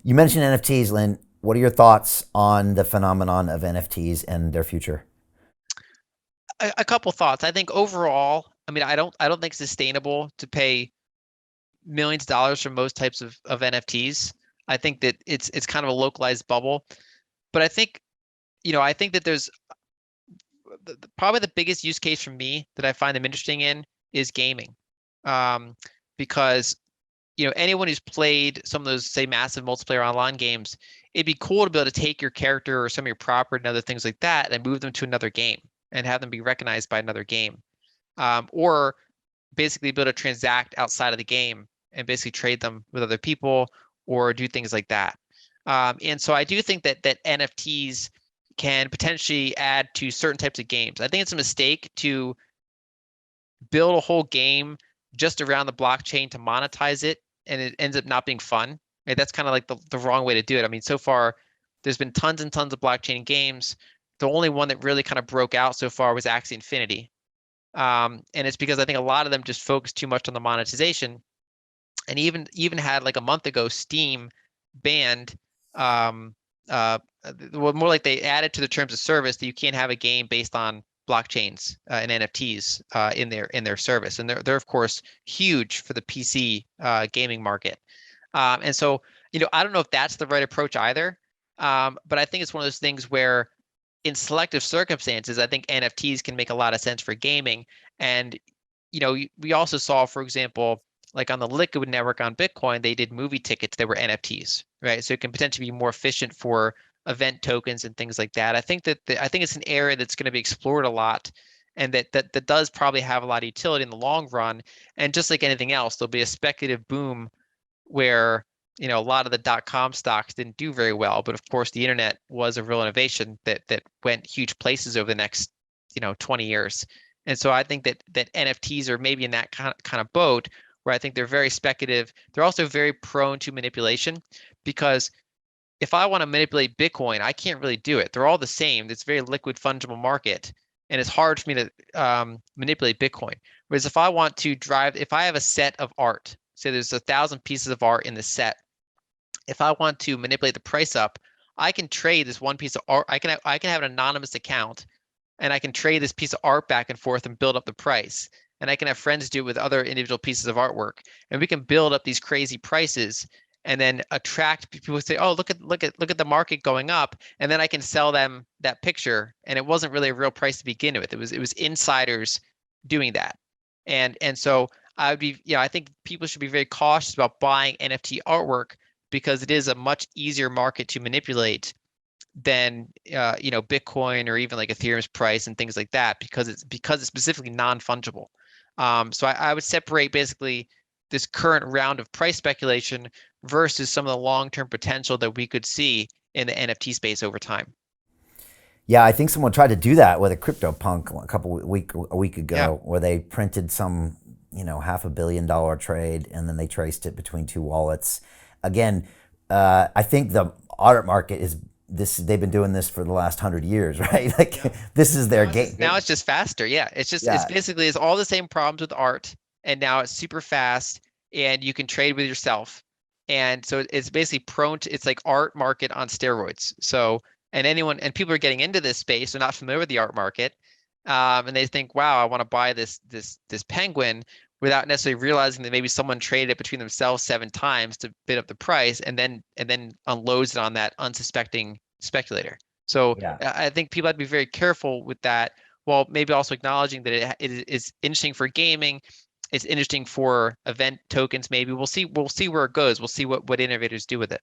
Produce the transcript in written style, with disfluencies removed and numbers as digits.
You mentioned NFTs, Lynn. What are your thoughts on the phenomenon of NFTs and their future? A couple thoughts. I think overall, I mean, I don't think it's sustainable to pay millions of dollars for most types of NFTs. I think that it's kind of a localized bubble. But I think, I think that there's probably the biggest use case for me that I find them interesting in is gaming. Um, because anyone who's played some of those, say, massive multiplayer online games, it'd be cool to be able to take your character or some of your property and other things like that and move them to another game and have them be recognized by another game. Or basically be able to transact outside of the game and basically trade them with other people or do things like that. And so I do think that NFTs can potentially add to certain types of games. I think it's a mistake to build a whole game just around the blockchain to monetize it, and it ends up not being fun. Right? That's kind of like the wrong way to do it. I mean, so far, there's been tons and tons of blockchain games. The only one that really kind of broke out so far was Axie Infinity. And it's because I think a lot of them just focus too much on the monetization, and even had like a month ago, Steam banned, um, well, more like they added to the terms of service that you can't have a game based on blockchains and NFTs in their service, and they're of course huge for the PC gaming market. And so I don't know if that's the right approach either, but I think it's one of those things where in selective circumstances, I think NFTs can make a lot of sense for gaming. And, we also saw, for example, like on the Liquid network on Bitcoin, they did movie tickets that were NFTs, right? So it can potentially be more efficient for event tokens and things like that. I think it's an area that's going to be explored a lot, and that does probably have a lot of utility in the long run. And just like anything else, there'll be a speculative boom where a lot of the dot-com stocks didn't do very well, but of course the internet was a real innovation that went huge places over the next 20 years. And so I think that NFTs are maybe in that kind of boat where I think they're very speculative. They're also very prone to manipulation because if I want to manipulate Bitcoin, I can't really do it. They're all the same. It's a very liquid, fungible market, and it's hard for me to manipulate Bitcoin. Whereas if I have a set of art, say there's 1,000 pieces of art in the set, if I want to manipulate the price up, I can trade this one piece of art. I can have an anonymous account, and I can trade this piece of art back and forth and build up the price. And I can have friends do it with other individual pieces of artwork, and we can build up these crazy prices and then attract people who say, "Oh, look at the market going up," and then I can sell them that picture. And it wasn't really a real price to begin with. It was insiders doing that, and so I would be, I think people should be very cautious about buying NFT artwork because it is a much easier market to manipulate than Bitcoin or even like Ethereum's price and things like that because it's specifically non-fungible. So I would separate basically this current round of price speculation versus some of the long-term potential that we could see in the NFT space over time. Yeah, I think someone tried to do that with a CryptoPunk a week Yeah. ago, where they printed some, $500 million trade, and then they traced it between two wallets. Again, I think the art market is this. They've been doing this for the last 100 years, right? Like Yeah. this is their Now it's just, game. now it's just faster. Yeah. It's Yeah, basically it's all the same problems with art, and now it's super fast and you can trade with yourself. And so it's basically it's like art market on steroids. So, and people are getting into this space, they're not familiar with the art market. And they think, wow, I want to buy this penguin without necessarily realizing that maybe someone traded it between themselves 7 times to bid up the price and then unloads it on that unsuspecting speculator. So yeah. I think people have to be very careful with that, while maybe also acknowledging that it is interesting for gaming. It's interesting for event tokens. Maybe we'll see where it goes. We'll see what innovators do with it.